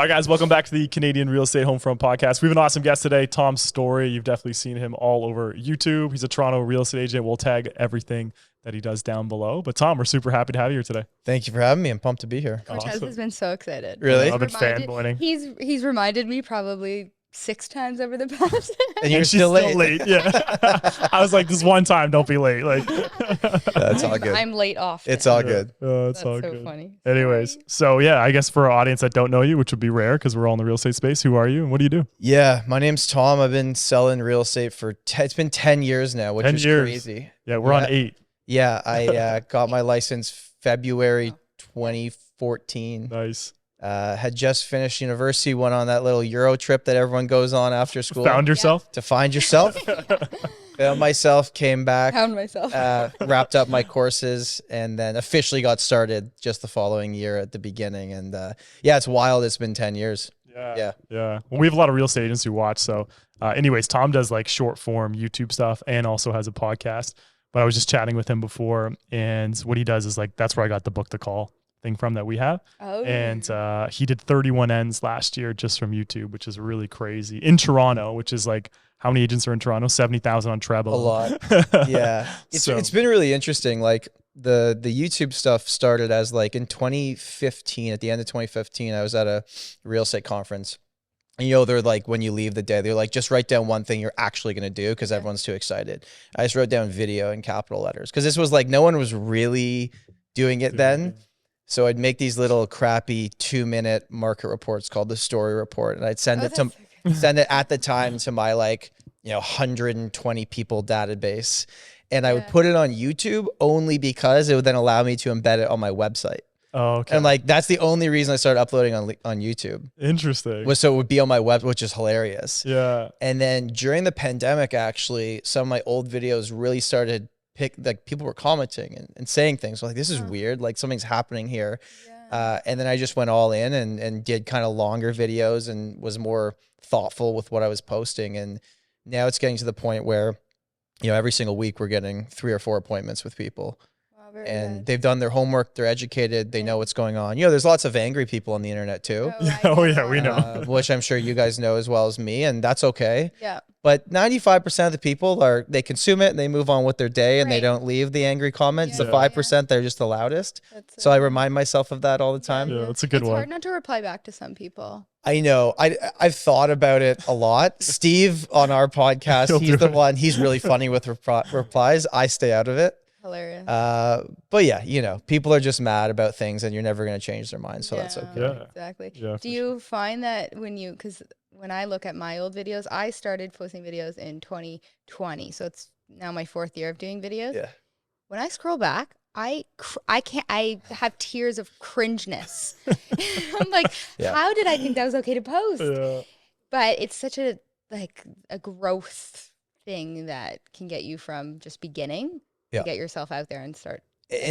All right, guys, welcome back to the Canadian Real Estate Homefront Podcast. We have an awesome guest today, TomStorey. You've definitely seen him all over YouTube. He's a Toronto real estate agent. We'll tag everything that he does down below. But Tom, we're super happy to have you here today. Thank you for having me. I'm pumped to be here. Cortez has been so excited. Really? I've been fanboying. He's reminded me probably 6 times over the past. And you're she's still late. Yeah. I was like, this one time, don't be late. Like, That's all good. I'm late often. It's all good. it's That's all so good. funny. Anyways, so yeah, I guess for our audience that don't know you, which would be rare because we're all in the real estate space, who are you and what do you do? Yeah, my name's Tom. I've been selling real estate for it's been 10 years now, which 10 is years. crazy. Yeah, we're on 8. Yeah, I got my license February 2014. Nice. Had just finished university, went on that little Euro trip that everyone goes on after school. Found yourself? To find yourself. Found myself, came back. Found myself. Wrapped up my courses, and then officially got started just the following year at the beginning. And yeah, it's wild. It's been 10 years. Yeah. Well, we have a lot of real estate agents who watch. So anyways, Tom does like short form YouTube stuff and also has a podcast. But I was just chatting with him before, and what he does is like, that's where I got the book to call thing from that we have. Oh. And he did 31 ends last year just from YouTube, which is really crazy in Toronto, which is like, how many agents are in Toronto? 70,000 on Treble. A lot. Yeah. It's been really interesting. Like the YouTube stuff started as like in 2015, at the end of 2015, I was at a real estate conference. And, you know, they're like, when you leave the day, they're like, just write down one thing you're actually going to do because everyone's too excited. I just wrote down video in capital letters because this was like, no one was really doing it then. So I'd make these little crappy 2-minute market reports called the Storey report. And I'd send send it at the time to my 120 people database. And I would put it on YouTube only because it would then allow me to embed it on my website. Oh, okay. And that's the only reason I started uploading on YouTube. Interesting. So it would be on my web, which is hilarious. Yeah. And then during the pandemic, actually, some of my old videos really started people were commenting and saying things like, this is weird. Like something's happening here. Yeah. And then I just went all in and did kind of longer videos and was more thoughtful with what I was posting. And now it's getting to the point where, every single week we're getting 3 or 4 appointments with people. And they've done their homework. They're educated. They know what's going on. There's lots of angry people on the internet too. Oh yeah, we know. Which I'm sure you guys know as well as me, and that's okay. Yeah. But 95% of the people they consume it and they move on with their day and they don't leave the angry comments. The 5%, they're just the loudest. So I remind myself of that all the time. Yeah, that's a good one. It's hard not to reply back to some people. I know. I've thought about it a lot. Steve on our podcast, he's the one. He's really funny with replies. I stay out of it. Hilarious. But yeah, people are just mad about things and you're never going to change their mind. So that's okay. Yeah. Exactly. Yeah, Do you find that because when I look at my old videos, I started posting videos in 2020. So it's now my 4th year of doing videos. Yeah. When I scroll back, I have tears of cringeness. I'm like, how did I think that was okay to post? Yeah. But it's such a growth thing that can get you from just beginning to get yourself out there and start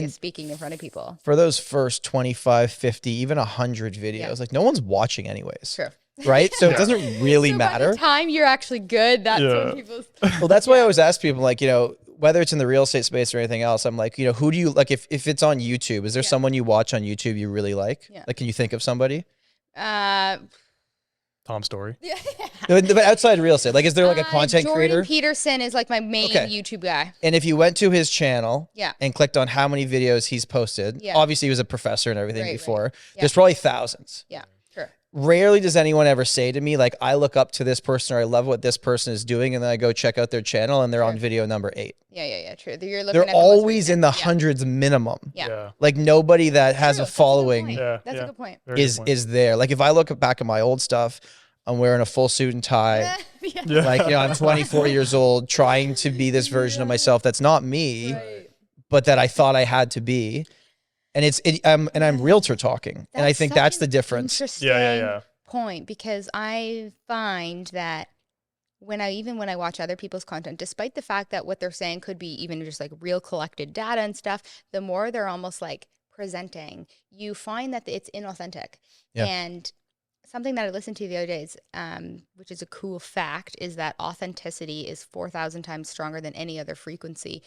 speaking in front of people. For those first 25, 50, even 100 videos, no one's watching anyways. True. Right? So it doesn't really matter. By the time you're actually good, that's when people... Well, that's why I always ask people, whether it's in the real estate space or anything else, I'm like, who do you, if it's on YouTube, is there someone you watch on YouTube you really like? Yeah. Can you think of somebody? TomStorey. Yeah. But outside real estate, is there a content creator? Jordan Peterson is my main YouTube guy. And if you went to his channel and clicked on how many videos he's posted, obviously he was a professor and everything before, right. There's probably thousands. Yeah, sure. Rarely does anyone ever say to me, I look up to this person or I love what this person is doing, and then I go check out their channel and they're on video number 8. Yeah, true. They're always in the hundreds minimum. Yeah. Nobody that has a following that's a good point. is there. If I look back at my old stuff, I'm wearing a full suit and tie. I'm 24 years old trying to be this version of myself that's not me, but that I thought I had to be. And I'm realtor talking. And I think that's the difference. Interesting point, because I find that when I watch other people's content, despite the fact that what they're saying could be even just real collected data and stuff, the more they're almost presenting, you find that it's inauthentic. Yeah. And something that I listened to the other day is, which is a cool fact, is that authenticity is 4,000 times stronger than any other frequency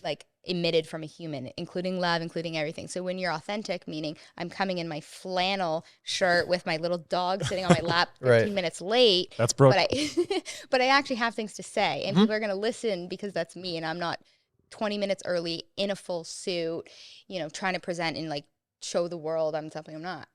like emitted from a human, including love, including everything. So when you're authentic, meaning I'm coming in my flannel shirt with my little dog sitting on my lap 15 minutes late. That's Brooke. But I actually have things to say, and people are going to listen because that's me, and I'm not 20 minutes early in a full suit, you know, trying to present and like show the world I'm something I'm not.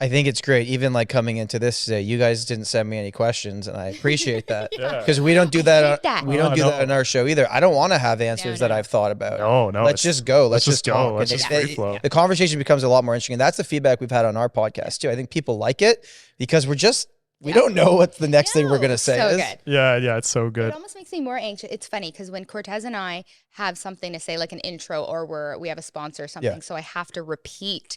I think it's great. Even like coming into this today, you guys didn't send me any questions, and I appreciate that because we don't do that. We don't do that on our show either. I don't want to have answers that I've thought about. No. Let's just go. Let's just talk. Let's just free flow. The conversation becomes a lot more interesting, and that's the feedback we've had on our podcast too. I think people like it because we don't know what the next thing we're gonna say is. Good. Yeah, it's so good. It almost makes me more anxious. It's funny because when Cortez and I have something to say, like an intro, or we have a sponsor or something, so I have to repeat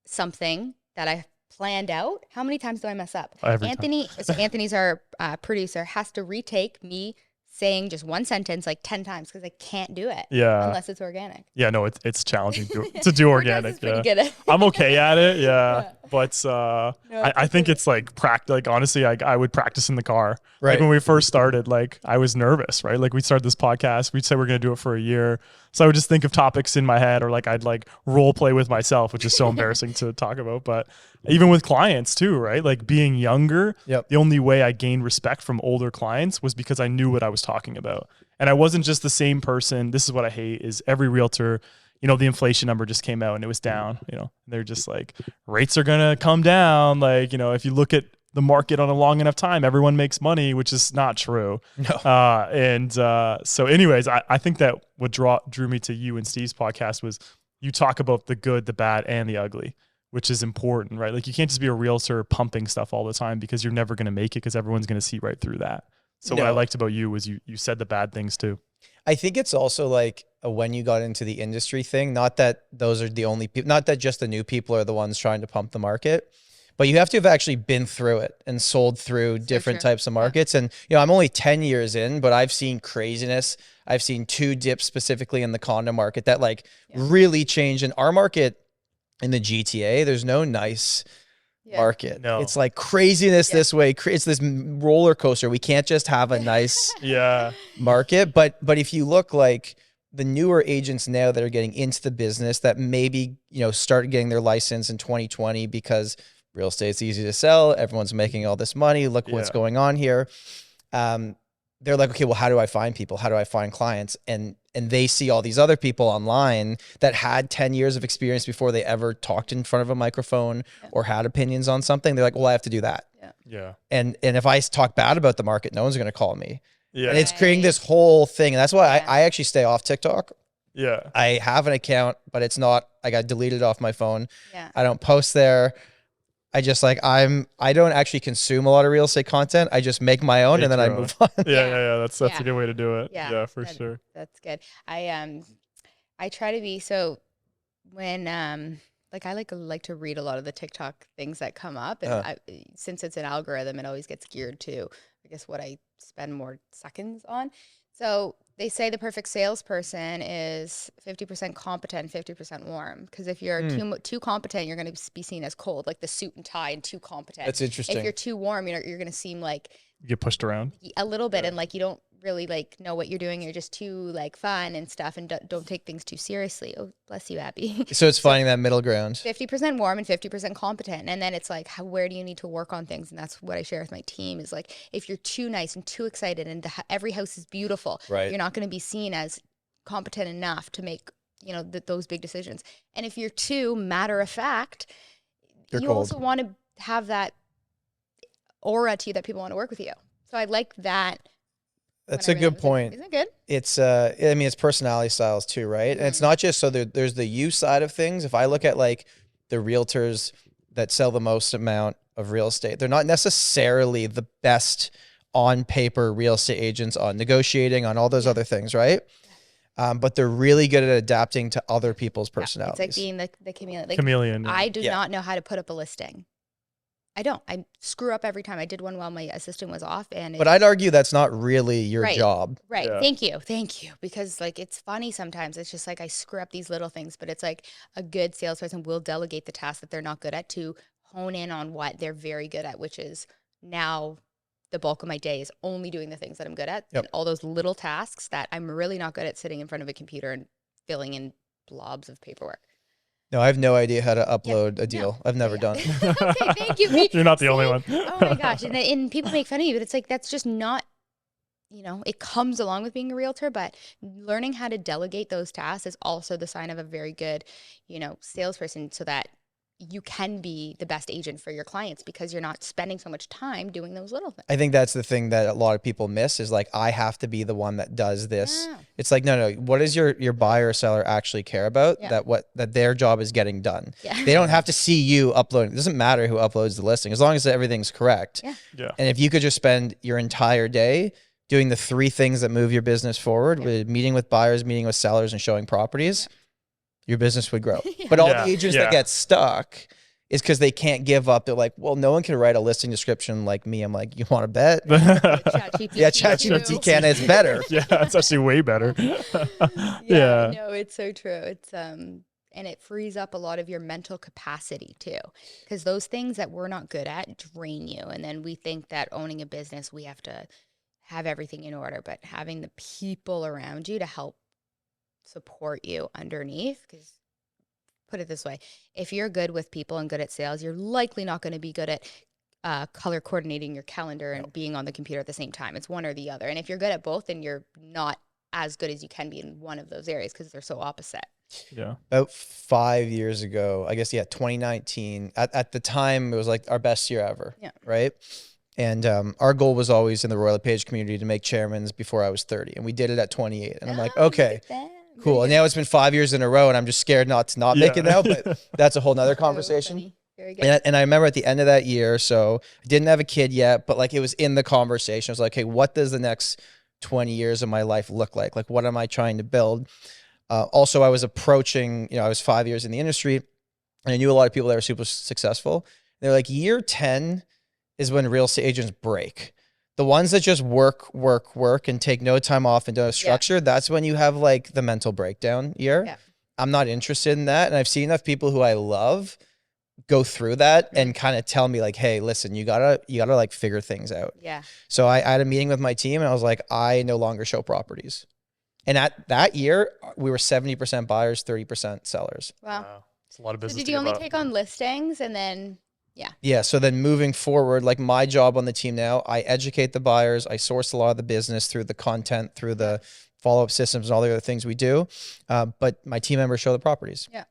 something that I planned out. How many times do I mess up? Anthony's our producer, has to retake me saying just one sentence like 10 times because I can't do it. Yeah. Unless it's organic. Yeah, no, it's challenging to do organic. Yeah. I'm okay at it. Yeah. But I think it's like like honestly, I would practice in the car. Right. Like when we first started, like I was nervous, right? Like we started this podcast, we'd say we're going to do it for a year. So I would just think of topics in my head, or like I'd like role play with myself, which is so embarrassing to talk about. But even with clients too, right? Like being younger, the only way I gained respect from older clients was because I knew what I was talking about. And I wasn't just the same person. This is what I hate is every realtor, you know, the inflation number just came out and it was down, you know, they're just like, rates are going to come down. Like, you know, if you look at the market on a long enough time, everyone makes money, which is not true. No. So anyways, I think that what drew me to you and Steve's podcast was you talk about the good, the bad, and the ugly, which is important, right? Like you can't just be a realtor pumping stuff all the time because you're never going to make it because everyone's going to see right through that. So what I liked about you was you said the bad things too. I think it's also like when you got into the industry thing, not that those are the only people, not that just the new people are the ones trying to pump the market, but you have to have actually been through it and sold through different types of markets. And, you know, I'm only 10 years in, but I've seen craziness. I've seen 2 dips specifically in the condo market that like really changed. In our market in the GTA, there's no nice market. No. It's like craziness this way. It's this roller coaster. We can't just have a nice market. But if you look like the newer agents now that are getting into the business that maybe, you know, started getting their license in 2020 because real estate's easy to sell, everyone's making all this money, look what's going on here. They're like, okay, well, how do I find people? How do I find clients? And they see all these other people online that had 10 years of experience before they ever talked in front of a microphone or had opinions on something. They're like, well, I have to do that. Yeah. And if I talk bad about the market, no one's going to call me. Yeah. And it's creating this whole thing. And that's why I actually stay off TikTok. Yeah. I have an account, but it's not, I got deleted off my phone. Yeah. I don't post there. I just like, I don't actually consume a lot of real estate content. I just make my own and then I move on. Yeah. That's a good way to do it. Yeah, for sure. That's good. I try to be, so when, like I like to read a lot of the TikTok things that come up, and since it's an algorithm, it always gets geared to, I guess, what I spend more seconds on. So they say the perfect salesperson is 50% competent, 50% warm. Because if you're too competent, you're going to be seen as cold, like the suit and tie, and too competent. That's interesting. If you're too warm, you're going to seem like you get pushed around a little bit, and like you don't really like know what you're doing. You're just too like fun and stuff, and don't take things too seriously. Oh, bless you, Abby. So it's finding that middle ground. 50% warm and 50% competent, and then it's like, where do you need to work on things? And that's what I share with my team. Is like, if you're too nice and too excited, and every house is beautiful, you're not going to be seen as competent enough to make, you know, those big decisions. And if you're too matter of fact, you cold. Also want to have that aura to you that people want to work with you. So I like that. That's a good point. Isn't it good? It's, I mean, it's personality styles too, right? And it's not just, so there's the you side of things. If I look at like the realtors that sell the most amount of real estate, they're not necessarily the best on paper real estate agents on negotiating, on all those other things, right? But they're really good at adapting to other people's personalities. It's like being the chameleon. Like, chameleon. I do not know how to put up a listing. I don't. I screw up every time. I did one while my assistant was off, but I'd argue that's not really your job. Right. Yeah. Thank you. Because like it's funny sometimes. It's just like I screw up these little things, but it's like a good salesperson will delegate the tasks that they're not good at to hone in on what they're very good at, which is now the bulk of my day is only doing the things that I'm good at. Yep. And all those little tasks that I'm really not good at sitting in front of a computer and filling in blobs of paperwork. No, I have no idea how to upload a deal. I've never done it. Okay, thank you. You're not the only one. Oh my gosh. And people make fun of me, but it's like, that's just not, it comes along with being a realtor, but learning how to delegate those tasks is also the sign of a very good, salesperson, so that you can be the best agent for your clients because you're not spending so much time doing those little things. I think that's the thing that a lot of people miss is like, I have to be the one that does this. Yeah. It's like, no. What does your buyer or seller actually care about? Yeah. That their job is getting done. Yeah. They don't have to see you uploading. It doesn't matter who uploads the listing as long as everything's correct. Yeah. Yeah. And if you could just spend your entire day doing the 3 things that move your business forward, with meeting with buyers, meeting with sellers, and showing properties, your business would grow. But all the agents that get stuck is because they can't give up. They're like, well, no one can write a listing description like me. I'm like, you want to bet? ChatGPT can. It's better. Yeah, it's actually way better. No, it's so true. It's and it frees up a lot of your mental capacity too, because those things that we're not good at drain you. And then we think that owning a business, we have to have everything in order, but having the people around you to help support you underneath, because put it this way, if you're good with people and good at sales, you're likely not going to be good at color coordinating your calendar and being on the computer at the same time. It's one or the other. And if you're good at both, then you're not as good as you can be in one of those areas because they're so opposite. Yeah. About 5 years ago, I guess, 2019, at the time, it was like our best year ever. Yeah. Right. And our goal was always in the Royal LePage community to make chairmans before I was 30. And we did it at 28. And I'm like, okay, cool. And now it's been 5 years in a row and I'm just scared not to make it now, but that's a whole nother conversation. Very good. And I remember at the end of that year, so I didn't have a kid yet, but like it was in the conversation. I was like, hey, what does the next 20 years of my life look like? Like, what am I trying to build? Also, I was approaching, I was 5 years in the industry and I knew a lot of people that were super successful. They're like, year 10 is when real estate agents break. The ones that just work and take no time off and don't have structure, that's when you have like the mental breakdown year. Yeah. I'm not interested in that. And I've seen enough people who I love go through that and kind of tell me like, hey, listen, you gotta like figure things out. Yeah. So I had a meeting with my team and I was like, I no longer show properties. And at that year, we were 70% buyers, 30% sellers. Wow. It's a lot of business. So did you only take on listings and then... Yeah. So then moving forward, like my job on the team now, I educate the buyers. I source a lot of the business through the content, through the follow-up systems and all the other things we do. But my team members show the properties. Yeah.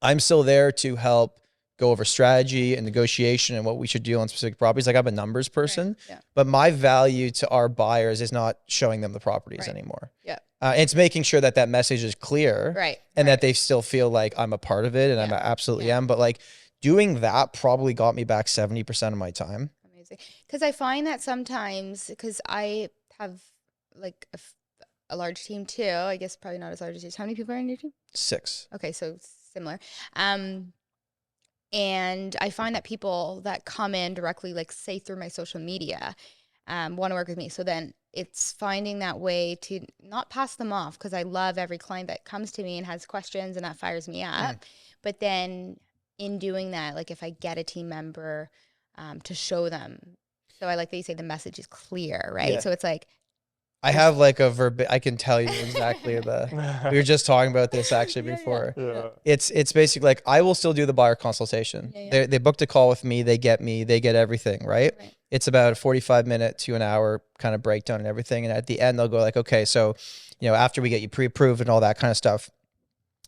I'm still there to help go over strategy and negotiation and what we should do on specific properties. Like I'm a numbers person, but my value to our buyers is not showing them the properties anymore. Yeah. It's making sure that message is clear and that they still feel like I'm a part of it and I absolutely am. But like, doing that probably got me back 70% of my time. Amazing. Because I find that sometimes, because I have like a large team too, I guess probably not as large as you. How many people are in your team? 6. Okay, so similar. And I find that people that come in directly, like say through my social media, want to work with me. So then it's finding that way to not pass them off, because I love every client that comes to me and has questions and that fires me up. But then in doing that, like if I get a team member to show them, so I like that you say the message is clear, right? Yeah. So it's like, I have like I can tell you exactly we were just talking about this actually before. Yeah. It's basically like, I will still do the buyer consultation. They booked a call with me, they get everything, right? It's about a 45-minute to an hour kind of breakdown and everything. And at the end, they'll go like, okay, so, after we get you pre-approved and all that kind of stuff,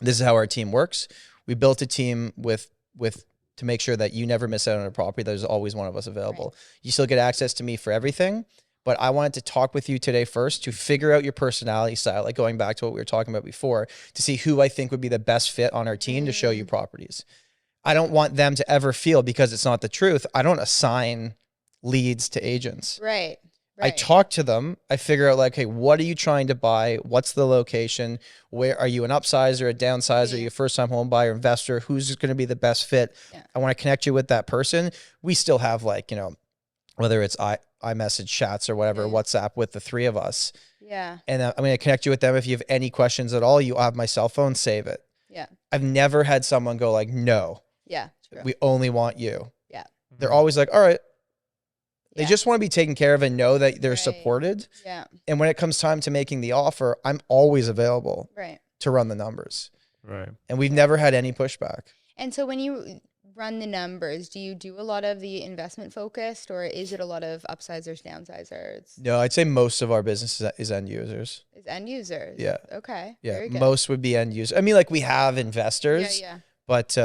this is how our team works. We built a team to make sure that you never miss out on a property. There's always one of us available. You still get access to me for everything, but I wanted to talk with you today first to figure out your personality style, like going back to what we were talking about before, to see who I think would be the best fit on our team to show you properties. I don't want them to ever feel, because it's not the truth, I don't assign leads to agents. Right. I talk to them. I figure out like, hey, what are you trying to buy? What's the location? Where are you, an upsizer, a downsizer? Are you a first-time home buyer, investor? Who's going to be the best fit? I want to connect you with that person. We still have like, whether it's iMessage chats or whatever, WhatsApp with the 3 of us. Yeah. And I'm going to connect you with them. If you have any questions at all, you have my cell phone, save it. Yeah. I've never had someone go like, no. Yeah. True. We only want you. Yeah. They're always like, all right. They just want to be taken care of and know that they're Right. supported. Yeah. And when it comes time to making the offer, I'm always available Right. to run the numbers. Right. And we've never had any pushback. And so when you run the numbers, do you do a lot of the investment focused, or is it a lot of upsizers, downsizers? No, I'd say most of our business is end users. Is end users? Yeah. Okay. Yeah. Very good. Most would be end users. I mean, like we have investors, Yeah. but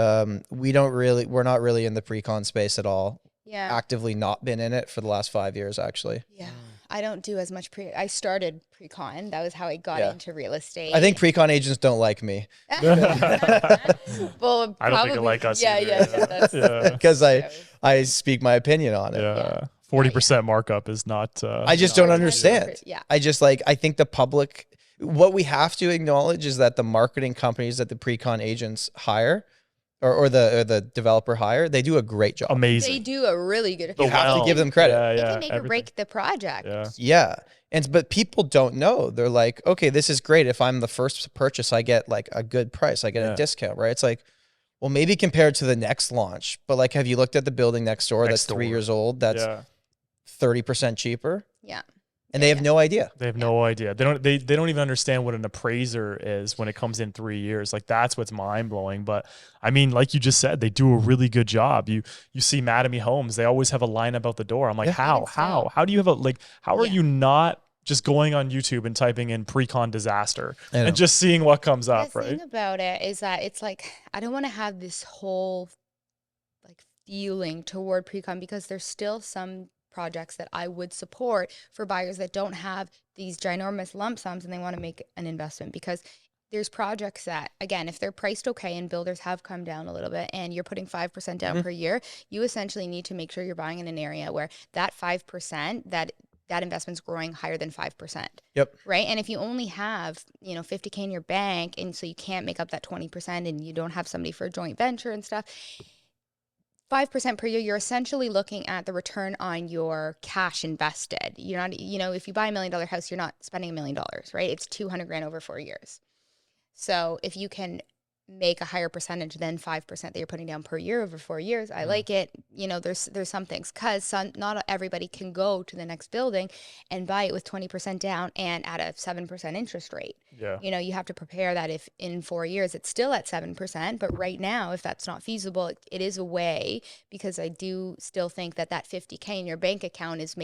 we're not really in the pre-con space at all. Yeah. Actively not been in it for the last 5 years, actually. Yeah. I don't do as much I started pre-con. That was how I got into real estate. I think pre-con agents don't like me Well, I don't think they like us Yeah, either. yeah. That's because I speak my opinion on it. Yeah. 40% markup is not. I just don't understand. Yeah. I think the public, what we have to acknowledge is that the marketing companies that the pre-con agents hire or the developer hire, they do a great job. Amazing. They do a really good. You have to give them credit. Yeah, They yeah. can make or break the project. Yeah. Yeah. But people don't know. They're like, okay, this is great. If I'm the first purchase, I get like a good price. I get a discount, right? It's like, well, maybe compared to the next launch, but like, have you looked at the building next door that's 3 years old? That's 30% cheaper. Yeah. And they have no idea. They have no idea. They don't even understand what an appraiser is when it comes in 3 years. Like that's what's mind blowing. But I mean, like you just said, they do a really good job. You see Mattamy Homes, they always have a lineup out the door. I'm like, how do you have how are you not just going on YouTube and typing in pre-con disaster and just seeing what comes up, right? The thing about it is that it's like, I don't want to have this whole like feeling toward pre-con because there's still some projects that I would support for buyers that don't have these ginormous lump sums and they want to make an investment, because there's projects that, again, if they're priced okay and builders have come down a little bit and you're putting 5% down per year, you essentially need to make sure you're buying in an area where that 5%, that investment's growing higher than 5%. Yep. Right. And if you only have, $50K in your bank, and so you can't make up that 20% and you don't have somebody for a joint venture and stuff, 5% per year, you're essentially looking at the return on your cash invested. You're not, if you buy $1 million house, you're not spending $1 million, right? It's $200,000 over 4 years. So if you can make a higher percentage than 5% that you're putting down per year over 4 years, I like it. There's some things, because not everybody can go to the next building and buy it with 20% down and at a 7% interest rate. Yeah. You have to prepare that if in 4 years it's still at 7%, but right now, if that's not feasible, it is a way, because I do still think that 50K in your bank account is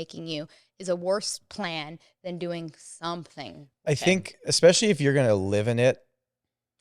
a worse plan than doing something. I think, especially if you're going to live in it,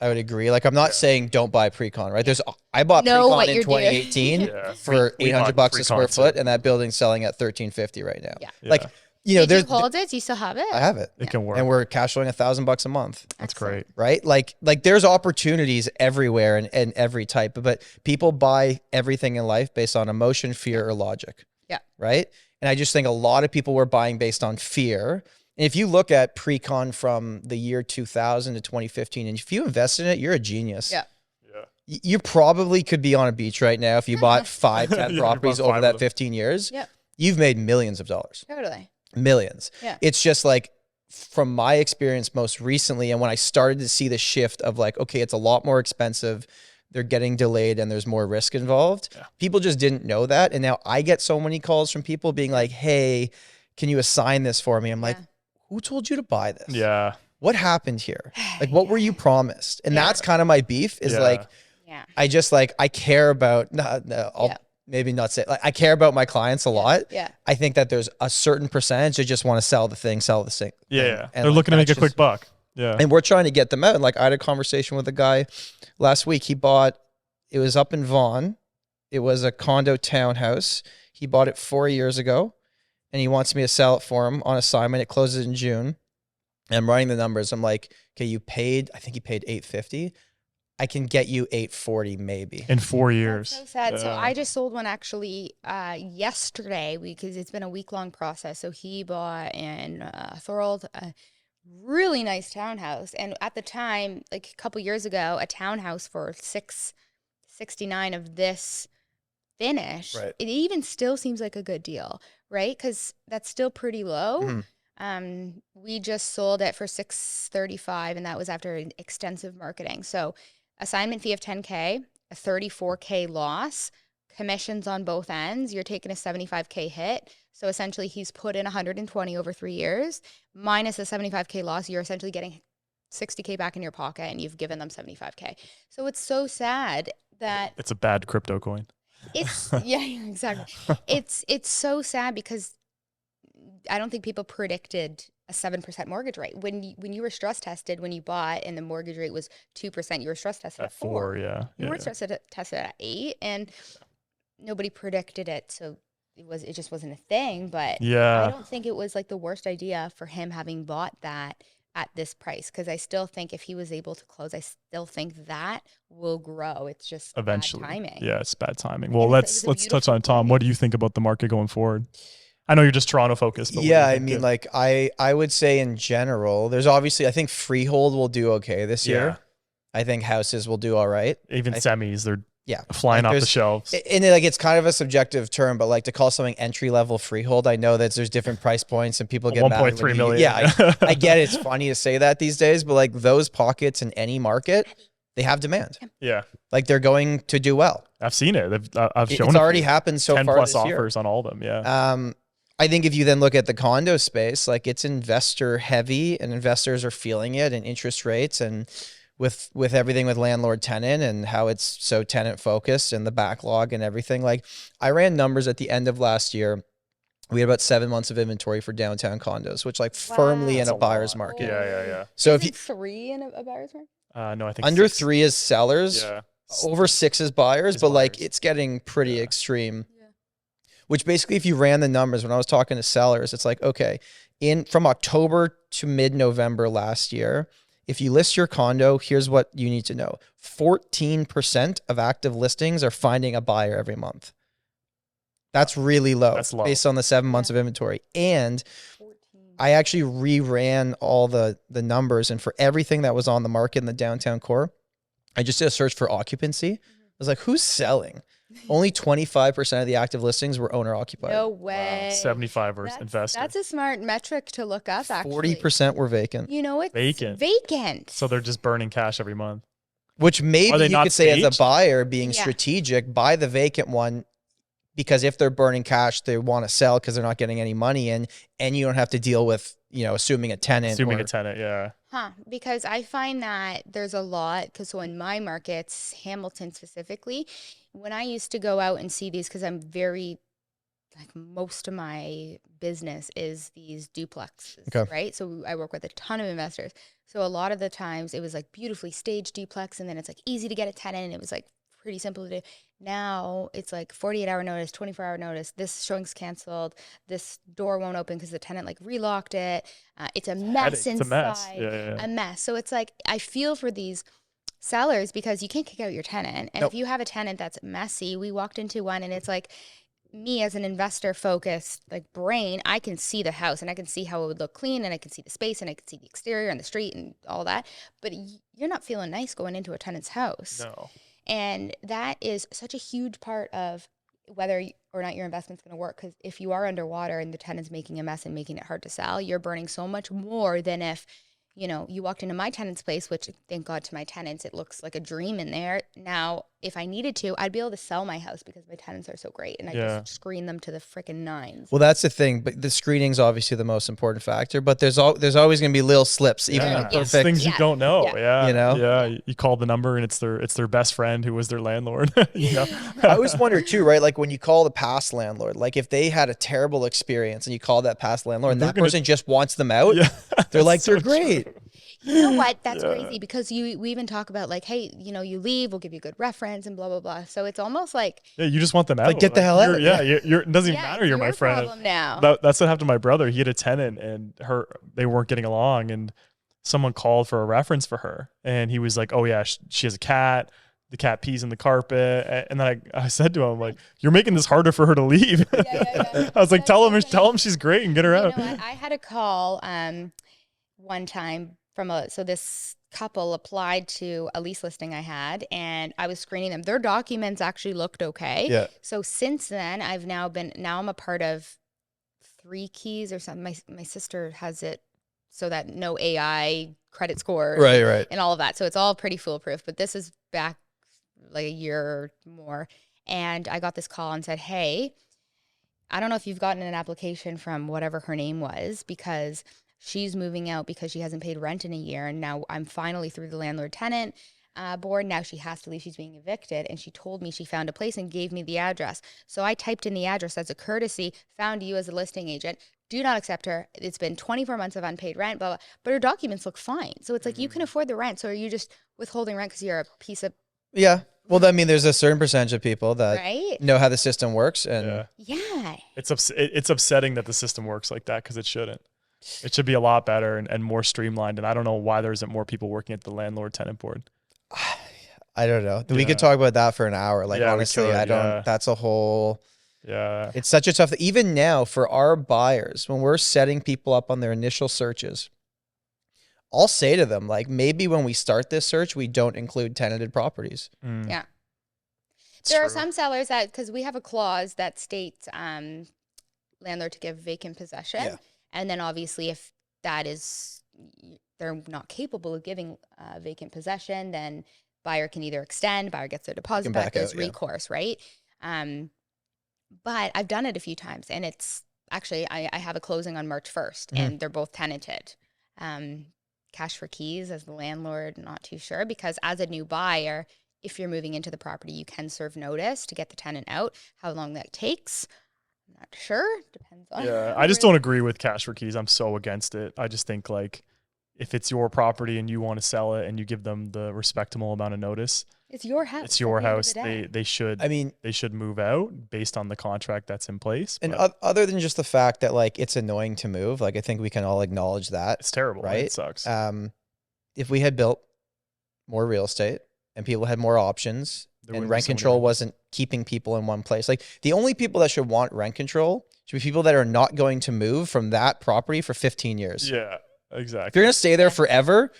I would agree. Like, I'm not saying don't buy pre-con, right? I bought pre-con in 2018 for $800 a square foot, and that building's selling at $1,350 right now. Yeah. Like, Did you hold it? Do you still have it? I have it. It can work. And we're cash flowing $1,000 a month. That's great. Right? Like there's opportunities everywhere and every type, but people buy everything in life based on emotion, fear, or logic. Yeah. Right? And I just think a lot of people were buying based on fear. And if you look at pre-con from the year 2000 to 2015, and if you invest in it, you're a genius. Yeah. You probably could be on a beach right now if you bought 10 properties over that 15 years. Yeah. You've made millions of dollars. Totally. Millions. Yeah. It's just like, from my experience most recently, and when I started to see the shift of like, okay, it's a lot more expensive, they're getting delayed, and there's more risk involved. Yeah. People just didn't know that. And now I get so many calls from people being like, hey, can you assign this for me? I'm like, who told you to buy this? Yeah. What happened here? Like, what were you promised? And that's kind of my beef is like, I just like, I care about, I'll maybe not say, like, I care about my clients a lot. Yeah. I think that there's a certain percentage that just want to sell the thing. Yeah. And they're looking to make a quick buck. Yeah. And we're trying to get them out. And like, I had a conversation with a guy last week. It was up in Vaughan. It was a condo townhouse. He bought it 4 years ago, and he wants me to sell it for him on assignment. It closes in June. And I'm running the numbers. I'm like, okay, I think he paid $850. I can get you $840 maybe. In 4 years. That's so sad. So I just sold one actually yesterday, because it's been a week-long process. So he bought in Thorold a really nice townhouse. And at the time, like a couple years ago, a townhouse for $669 of this finish, it even still seems like a good deal, right? Because that's still pretty low. We just sold it for $635, and that was after an extensive marketing. So assignment fee of $10K, a $34K loss, commissions on both ends, you're taking a 75K hit. So essentially he's put in 120 over 3 years minus a 75K loss. You're essentially getting 60K back in your pocket and you've given them 75K. So it's so sad that it's a bad crypto coin. It's yeah, exactly. It's so sad because I don't think people predicted a 7% mortgage rate. When you were stress tested when you bought and the mortgage rate was 2%, you were stress tested at 4. Yeah. You weren't stress tested at 8, and nobody predicted it, so it just wasn't a thing. But I don't think it was like the worst idea for him having bought that at this price, because I still think if he was able to close, I still think that will grow. It's just eventually bad timing. Yeah, it's bad timing. Well, let's touch on Tom. What do you think about the market going forward? I know you're just Toronto focused. But yeah, I mean, like I would say in general, there's obviously, I think freehold will do okay this year. I think houses will do all right. Even semis, they're flying off the shelves. And like, it's kind of a subjective term, but like to call something entry level freehold, I know that there's different price points and people get 1.3 million. Yeah, I get it. It's funny to say that these days, but like those pockets in any market, they have demand. Yeah, like they're going to do well. I've seen it. I've shown it's already happened so 10 far. 10 plus this year. offers on all of them. Yeah. I think if you then look at the condo space, like it's investor heavy and investors are feeling it, and interest rates, and with everything with landlord tenant and how it's so tenant focused and the backlog and everything. Like I ran numbers at the end of last year. We had about 7 months of inventory for downtown condos, which like firmly in a buyer's market. Yeah. So if you 3 in a buyer's market? No, I think under 6. 3 is sellers. Yeah. Over 6 is buyers, but like it's getting pretty extreme. Yeah. Which basically, if you ran the numbers, when I was talking to sellers, it's like, okay, from October to mid-November last year, if you list your condo, here's what you need to know. 14% of active listings are finding a buyer every month. That's really low. That's low. Based on the 7 months of inventory. And I actually reran all the numbers, and for everything that was on the market in the downtown core, I just did a search for occupancy. I was like, who's selling? Only 25% of the active listings were owner occupied. No way. Wow. 75 were investor. That's a smart metric to look up, actually. 40% were vacant. You know, it's vacant. So they're just burning cash every month. Which maybe you could say as a buyer being strategic, buy the vacant one, because if they're burning cash, they want to sell because they're not getting any money in, and you don't have to deal with, assuming a tenant. Yeah. Because I find that there's a lot, so in my markets, Hamilton specifically, when I used to go out and see these, because I'm very, like most of my business is these duplexes, right? So I work with a ton of investors. So a lot of the times it was like beautifully staged duplex, and then it's like easy to get a tenant, and it was like pretty simple to do. Now it's like 48-hour notice, 24-hour notice. This showing's canceled. This door won't open because the tenant like relocked it. It's a mess inside. It's a mess. A mess. So it's like, I feel for these sellers because you can't kick out your tenant. And if you have a tenant that's messy, we walked into one and it's like, me as an investor focused like brain, I can see the house and I can see how it would look clean, and I can see the space and I can see the exterior and the street and all that. But you're not feeling nice going into a tenant's house. No. And that is such a huge part of whether or not your investment's going to work. Because if you are underwater and the tenant's making a mess and making it hard to sell, you're burning so much more than if, you walked into my tenant's place, which thank God to my tenants, it looks like a dream in there. Now, if I needed to, I'd be able to sell my house because my tenants are so great, and I just screen them to the freaking nines. Well, that's the thing, but the screening's obviously the most important factor, but there's always going to be little slips, even in a perfect things you don't know. Yeah. You call the number and it's their best friend who was their landlord. I always wonder too, right? Like when you call the past landlord, like if they had a terrible experience and you call that past landlord and that person just wants them out, they're like, they're great. You know what? That's crazy, because we even talk about like, hey, you leave, we'll give you a good reference and blah, blah, blah. So it's almost like, you just want them out. Like, get the hell out. It doesn't even matter. You're my friend. Now. That's what happened to my brother. He had a tenant and they weren't getting along, and someone called for a reference for her. And he was like, oh yeah, she has a cat. The cat pees in the carpet. And then I said to him, like, you're making this harder for her to leave. I was like, tell him she's great and get her out. I had a call one time so this couple applied to a lease listing I had, and I was screening them. Their documents actually looked okay. Yeah. So since then, I'm a part of 3 Keys or something. My sister has it so that no AI credit score. Right. And all of that. So it's all pretty foolproof. But this is back like a year or more. And I got this call and said, hey, I don't know if you've gotten an application from whatever her name was, because she's moving out because she hasn't paid rent in a year. And now I'm finally through the landlord-tenant board. Now she has to leave. She's being evicted. And she told me she found a place and gave me the address. So I typed in the address as a courtesy, found you as a listing agent. Do not accept her. It's been 24 months of unpaid rent, blah, blah. But her documents look fine. So it's like, you can afford the rent. So are you just withholding rent because you're a piece of... Yeah. Well, I mean, there's a certain percentage of people that know how the system works. And yeah. It's upsetting that the system works like that, because it shouldn't. It should be a lot better and more streamlined. And I don't know why there isn't more people working at the landlord-tenant board. I don't know. We could talk about that for an hour. Like, honestly, that's a whole... Yeah. It's such a tough, even now for our buyers, when we're setting people up on their initial searches, I'll say to them, like, maybe when we start this search, we don't include tenanted properties. Yeah. There are some sellers that, because we have a clause that states landlord to give vacant possession. Yeah. And then obviously if that is, they're not capable of giving vacant possession, then buyer can either extend, buyer gets their deposit back, there's recourse, right? But I've done it a few times, and it's actually, I have a closing on March 1st, and they're both tenanted. Cash for keys as the landlord, not too sure, because as a new buyer, if you're moving into the property, you can serve notice to get the tenant out. How long that takes, I'm not sure. Depends on. Yeah, I just don't agree with cash for keys. I'm so against it. I just think, like, if it's your property and you want to sell it and you give them the respectable amount of notice, it's your house. It's your house. They should. I mean, they should move out based on the contract that's in place. And other than just the fact that, like, it's annoying to move, like, I think we can all acknowledge that it's terrible. Right? It sucks. If we had built more real estate and people had more options, and rent control wasn't keeping people in one place, like, the only people that should want rent control should be people that are not going to move from that property for 15 years. Yeah. Exactly. If you're going to stay there forever,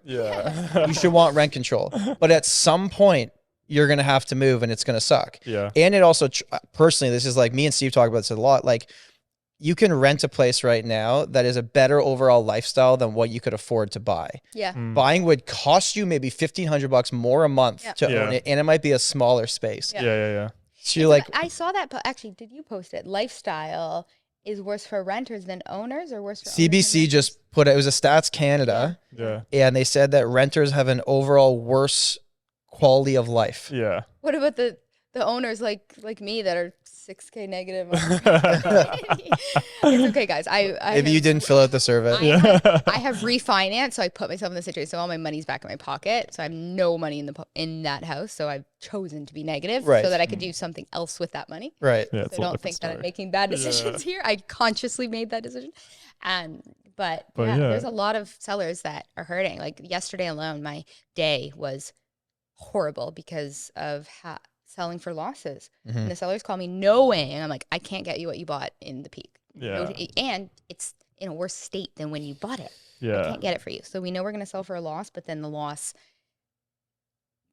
you should want rent control. But at some point, you're going to have to move, and it's going to suck. Yeah. And it also, personally, this is like, me and Steve talk about this a lot. Like, you can rent a place right now that is a better overall lifestyle than what you could afford to buy. Yeah. Buying would cost you maybe $1,500 more a month to own it, and it might be a smaller space. Yeah. So you're like, I saw that. Actually, did you post it? Lifestyle is worse for renters than owners, or worse for CBC just put it was a Stats Canada. Yeah. And they said that renters have an overall worse quality of life. Yeah. What about the owners like me that are 6K negative? It's okay, guys. Maybe you didn't fill out the survey. I have refinanced, so I put myself in the situation. So all my money's back in my pocket. So I have no money in that house. So I've chosen to be negative so that I could do something else with that money. Right. Yeah, so I don't think that I'm making bad decisions here. I consciously made that decision. But there's a lot of sellers that are hurting. Like yesterday alone, my day was horrible because of selling for losses. And the sellers call me knowing, and I'm like, I can't get you what you bought in the peak. Yeah. And it's in a worse state than when you bought it. Yeah. I can't get it for you. So we know we're going to sell for a loss, but then the loss,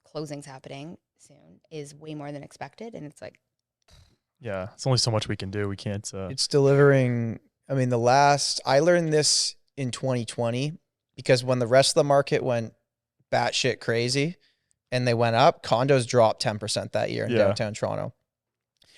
closing's happening soon, is way more than expected. And it's like, yeah, it's only so much we can do. We can't. It's delivering. I mean, I learned this in 2020 because when the rest of the market went batshit crazy and they went up, condos dropped 10% that year in downtown Toronto.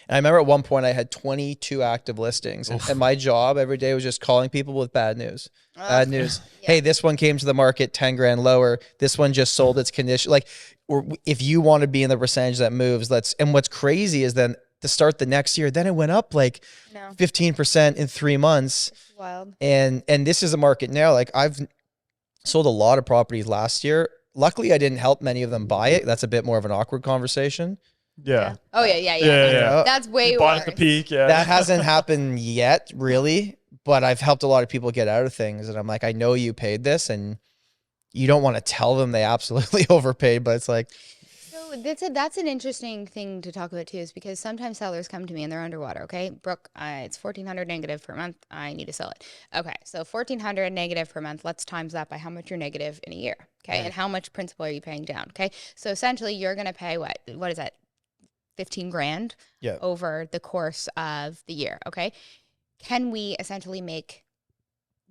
And I remember at one point I had 22 active listings, and my job every day was just calling people with bad news. Bad news. Yeah. Hey, this one came to the market 10 grand lower. This one just sold its condition. Like, or if you want to be in the percentage that moves, and what's crazy is then to start the next year, then it went up like 15% in 3 months. It's wild. And this is a market now. Like, I've sold a lot of properties last year. Luckily, I didn't help many of them buy it. That's a bit more of an awkward conversation. Yeah. Oh yeah. That's way bought worse. at the peak. Yeah. That hasn't happened yet, really. But I've helped a lot of people get out of things, and I'm like, I know you paid this, and you don't want to tell them they absolutely overpaid, but it's like. So that's an interesting thing to talk about too, is because sometimes sellers come to me and they're underwater. Okay, Brooke, it's $1,400 negative per month. I need to sell it. Okay, so $1,400 negative per month. Let's times that by how much you're negative in a year. Okay, and how much principal are you paying down? Okay, so essentially you're going to pay what is that? 15 grand over the course of the year. Okay. Can we essentially make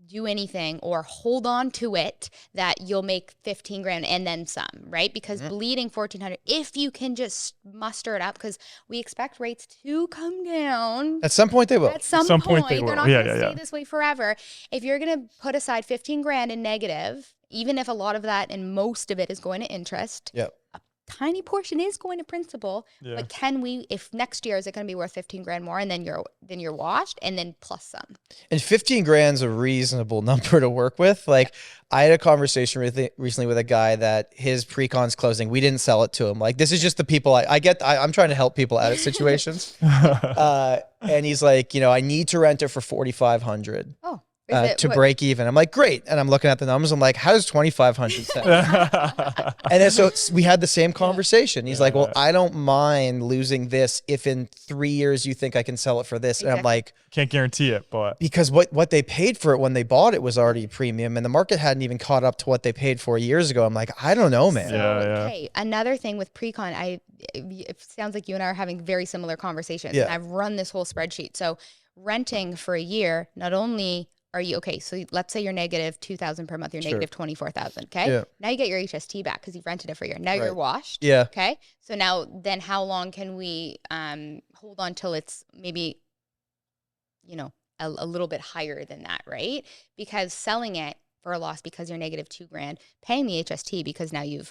do anything or hold on to it, that you'll make 15 grand and then some, right? Because bleeding 1,400, if you can just muster it up, because we expect rates to come down. At some point they will. At some point they will. They're not going to stay this way forever. If you're going to put aside 15 grand in negative, even if a lot of that and most of it is going to interest, a tiny portion is going to principal, but can we, if next year is it going to be worth 15 grand more, and then you're washed, and then plus some. And 15 grand's a reasonable number to work with. Like I had a conversation recently with a guy that his pre-con's closing. We didn't sell it to him. Like this is just the people I'm trying to help people out of situations. And he's like, I need to rent it for 4,500. Oh. To break even. I'm like, great. And I'm looking at the numbers. I'm like, how does 2,500 sound? And then so we had the same conversation. He's like, well, I don't mind losing this if in 3 years you think I can sell it for this. And I'm like, can't guarantee it, but because what they paid for it when they bought it was already premium, and the market hadn't even caught up to what they paid 4 years ago. I'm like, I don't know, man. Okay. Another thing with PreCon, it sounds like you and I are having very similar conversations. And I've run this whole spreadsheet. So renting for a year, not only are you okay? So let's say you're negative 2,000 per month. You're negative 24,000. Okay. Yeah. Now you get your HST back because you've rented it for a year. Now you're washed. Yeah. Okay. So now then how long can we hold on till it's maybe, a little bit higher than that, right? Because selling it for a loss because you're negative 2 grand, paying the HST because now you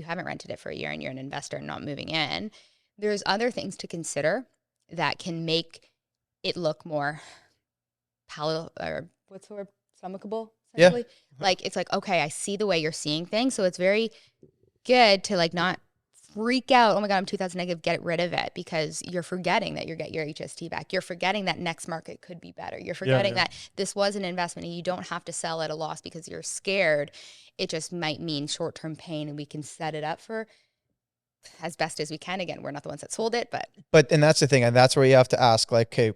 haven't rented it for a year and you're an investor and not moving in. There's other things to consider that can make it look more stomachable, essentially. Like it's like, okay, I see the way you're seeing things, so it's very good to like not freak out. Oh my god, I'm 2,000 negative. Get rid of it, because you're forgetting that you get your HST back. You're forgetting that next market could be better. You're forgetting that this was an investment and you don't have to sell at a loss because you're scared. It just might mean short-term pain, and we can set it up for as best as we can. Again, we're not the ones that sold it, but and that's the thing, and that's where you have to ask, like, okay,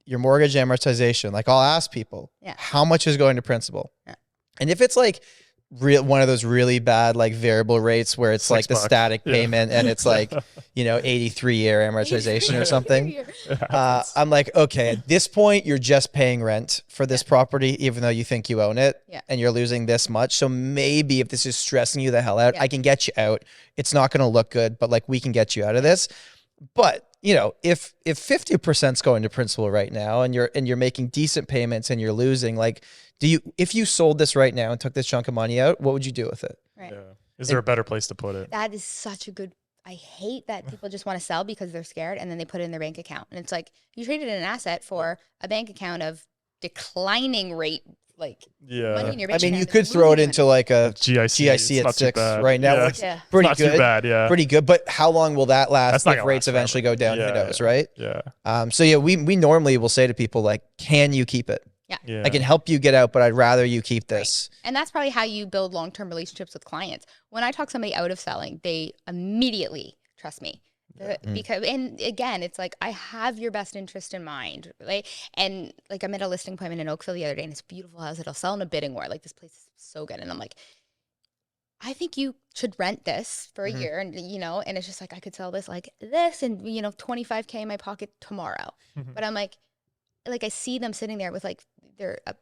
your mortgage amortization, like I'll ask people, how much is going to principal? And if it's like one of those really bad, like variable rates where it's like the static payment and it's like, 83-year amortization or something. I'm like, okay, at this point, you're just paying rent for this property, even though you think you own it and you're losing this much. So maybe if this is stressing you the hell out, I can get you out. It's not going to look good, but like we can get you out of this. But if 50% is going to principal right now and you're making decent payments and you're losing, like, if you sold this right now and took this chunk of money out, what would you do with it? Right. Yeah. Is there a better place to put it? That is such a good, I hate that people just want to sell because they're scared and then they put it in their bank account. And it's like, you traded an asset for a bank account of declining rate, like money in your bank account. I mean, you could throw it into like a GIC at 6 right now. It's pretty good. Too bad, pretty good. But how long will that last if rates eventually go down? Who knows, right? Yeah. So we normally will say to people, like, can you keep it? Yeah. I can help you get out, but I'd rather you keep this. Right. And that's probably how you build long-term relationships with clients. When I talk somebody out of selling, they immediately trust me. Because, and again, it's like, I have your best interest in mind, right? And like, I'm at a listing appointment in Oakville the other day, and it's a beautiful house. It'll sell in a bidding war. Like, this place is so good. And I'm like, I think you should rent this for a year. And, and it's just like, I could sell this like this and, $25K in my pocket tomorrow. But I'm like, I see them sitting there with like,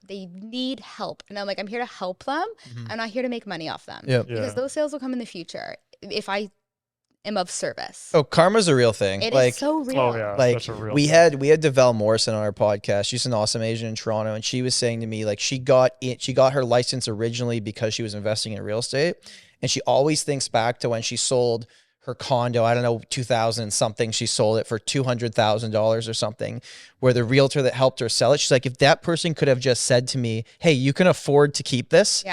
they need help. And I'm like, I'm here to help them. I'm not here to make money off them. Because those sales will come in the future if I am of service. Oh, karma's a real thing. It is so real. Oh yeah, like such a real we had Devel Morrison on our podcast. She's an awesome agent in Toronto, and she was saying to me, like, she got her license originally because she was investing in real estate, and she always thinks back to when she sold her condo, I don't know, 2000 something, she sold it for $200,000 or something, where the realtor that helped her sell it, she's like, if that person could have just said to me, hey, you can afford to keep this.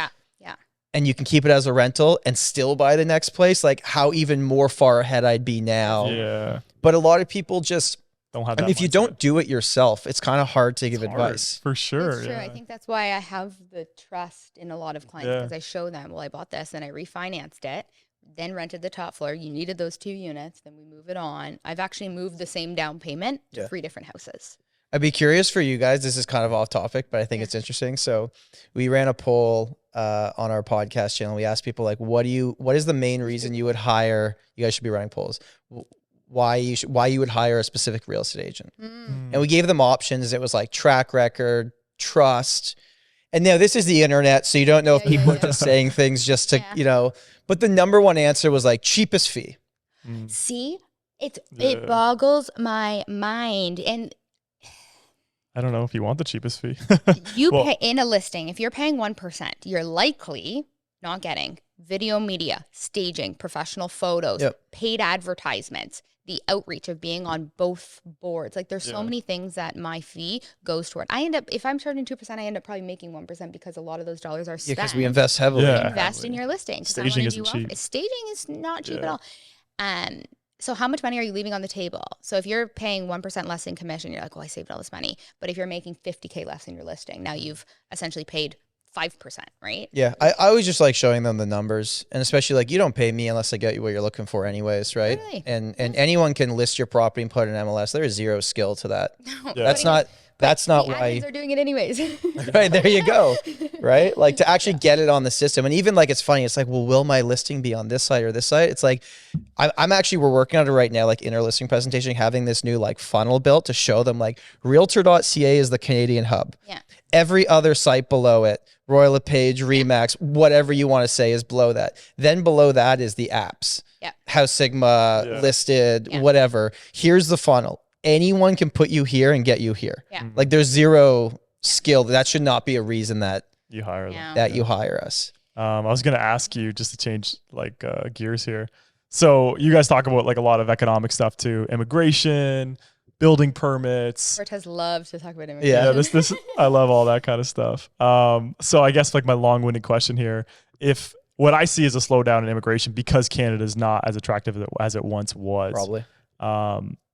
And you can keep it as a rental and still buy the next place, like how even more far ahead I'd be now. Yeah. But a lot of people just don't have that. If you don't do it yourself, it's kind of hard to give advice. For sure. It's true. I think that's why I have the trust in a lot of clients, because I show them, well, I bought this and I refinanced it, then rented the top floor. You needed those 2 units, then we move it on. I've actually moved the same down payment to 3 different houses. I'd be curious for you guys. This is kind of off topic, but I think it's interesting. So we ran a poll on our podcast channel. We asked people, like, what is the main reason you would hire? You guys should be running polls. Why you would hire a specific real estate agent? And we gave them options. It was like track record, trust, And now this is the internet, so you don't know if people are just saying things just to, you know, but the number one answer was like cheapest fee. See, it boggles my mind. And I don't know if you want the cheapest fee. you pay in a listing, if you're paying 1%, you're likely not getting video media, staging, professional photos, paid advertisements, the outreach of being on both boards. Like there's so many things that my fee goes toward. I end up, if I'm charging 2%, I end up probably making 1% because a lot of those dollars are spent. Yeah, because we invest heavily. Invest in your listing. Staging isn't cheap. Staging is not cheap at all. So how much money are you leaving on the table? So if you're paying 1% less in commission, you're like, well, I saved all this money. But if you're making $50K less in your listing, now you've essentially paid 5%, right? Yeah. I always just like showing them the numbers, and especially like you don't pay me unless I get you what you're looking for anyways, right? Really? And anyone can list your property and put an MLS. There is zero skill to that. No, That's not why admins are doing it anyways. right, there you go. Right? Like to actually get it on the system. And even like it's funny, it's like, well, will my listing be on this site or this site? It's like we're working on it right now, like in our listing presentation, having this new like funnel built to show them like realtor.ca is the Canadian hub. Yeah. Every other site below it, Royal LePage, Remax, whatever you want to say is below that. Then below that is the apps. Yeah. House Sigma, listed, whatever. Here's the funnel. Anyone can put you here and get you here. Yeah. Like there's zero skill. That should not be a reason that you hire them. That you hire us. I was going to ask you, just to change like gears here. So you guys talk about like a lot of economic stuff too, immigration, building permits. Cortez loves to talk about immigration. Yeah, this I love all that kind of stuff. So I guess like my long-winded question here, if what I see is a slowdown in immigration because Canada is not as attractive as it once was. Probably.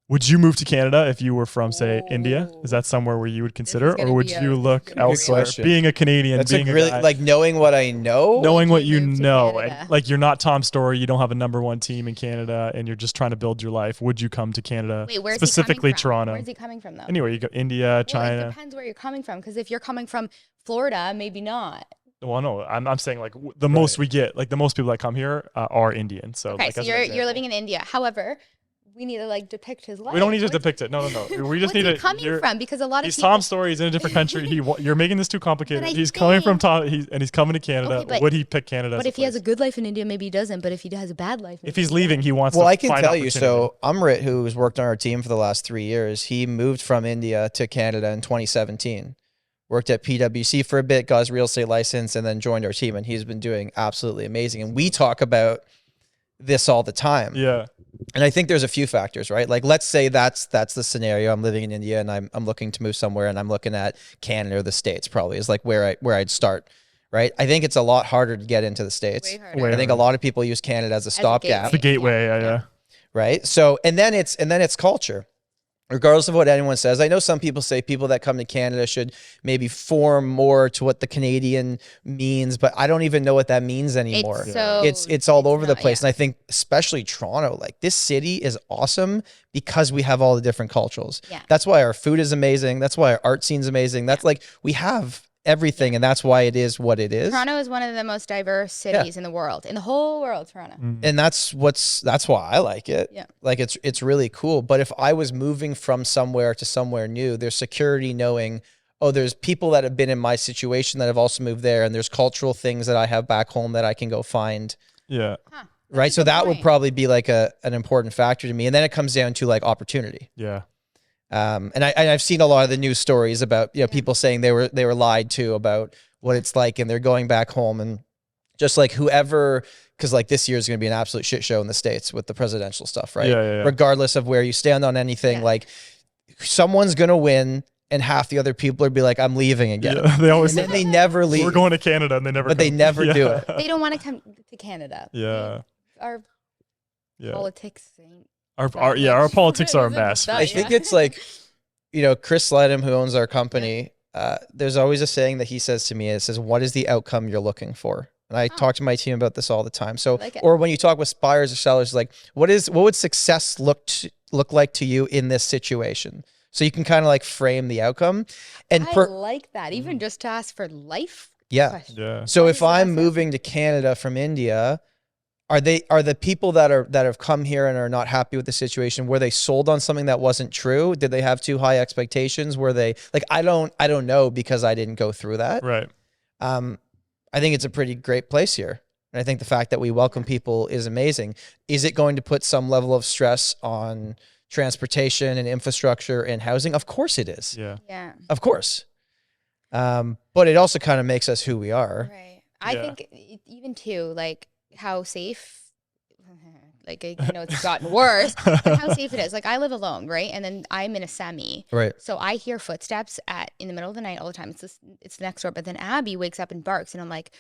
Would you move to Canada if you were from, say, India? Is that somewhere where you would consider, or would you look elsewhere? Being a Canadian, that's being like really a guy, like knowing what I know, knowing what you know, and like you're not TomStorey, you don't have a #1 team in Canada, and you're just trying to build your life. Would you come to Canada? Wait, where's specifically he coming from? Toronto? Where's he coming from though? Anywhere you go, India, China. It depends where you're coming from, because if you're coming from Florida, maybe not. Well, no, I'm saying like the most we get, like the most people that come here are Indian. So okay, like, so you're living in India. However, we need to like depict his life. We don't need to depict it. No. We just need to. Coming from, because a lot of he's people. TomStorey. He's in a different country. You're making this too complicated. He's coming from he's coming to Canada. Okay, would he pick Canada? But if he has a good life in India, maybe he doesn't. But if he has a bad life, if he's leaving, he wants. Well, to I can find tell you. So Amrit, who's worked on our team for the last 3 years, he moved from India to Canada in 2017. Worked at PwC for a bit, got his real estate license, and then joined our team. And he's been doing absolutely amazing. And we talk about this all the time. Yeah. And I think there's a few factors, right? Like, let's say that's the scenario. I'm living in India and I'm looking to move somewhere, and I'm looking at Canada or the States probably is like where I'd start, right? I think it's a lot harder to get into the States. I think a lot of people use Canada as a stopgap. The gateway, yeah. Right. So, and then it's culture. Regardless of what anyone says, I know some people say people that come to Canada should maybe form more to what the Canadian means, but I don't even know what that means anymore. It's all over the place. And I think especially Toronto, like this city is awesome because we have all the different cultures. Yeah. That's why our food is amazing. That's why our art scene's amazing. That's like, we have everything, and that's why it is what it is. Toronto is one of the most diverse cities in the world, in the whole world. Toronto, and that's why I like it. Yeah, like it's really cool. But if I was moving from somewhere to somewhere new, there's security knowing, oh, there's people that have been in my situation that have also moved there, and there's cultural things that I have back home that I can go find. Yeah. Right. So that would probably be like an important factor to me, and then it comes down to like opportunity. Yeah. And I've seen a lot of the news stories about, you know, people saying they were lied to about what it's like, and they're going back home, and just like whoever, because like this year is going to be an absolute shit show in the States with the presidential stuff, right? Yeah. Regardless of where you stand on anything, like someone's going to win, and half the other people are be like, I'm leaving again. Yeah, they always and then they never leave. We're going to Canada, and they never. But they never do it. They don't want to come to Canada. Yeah. Our politics ain't. Our politics are a mess. I think it's like, you know, Chris Ledham, who owns our company, there's always a saying that he says to me. It says, what is the outcome you're looking for? And I talk to my team about this all the time. So, or when you talk with buyers or sellers, like, what would success look like to you in this situation? So you can kind of like frame the outcome. And I like that, even just to ask for life. Yeah. So if I'm moving to Canada from India, are the people that have come here and are not happy with the situation, were they sold on something that wasn't true? Did they have too high expectations? Were they like, I don't know, because I didn't go through that. Right. I think it's a pretty great place here. And I think the fact that we welcome people is amazing. Is it going to put some level of stress on transportation and infrastructure and housing? Of course it is. Yeah. Of course. But it also kind of makes us who we are. Right. I think even too, like how safe, like I know it's gotten worse, but how safe it is. Like I live alone, right? And then I'm in a semi. Right. So I hear footsteps in the middle of the night all the time. It's next door. But then Abby wakes up and barks, and I'm like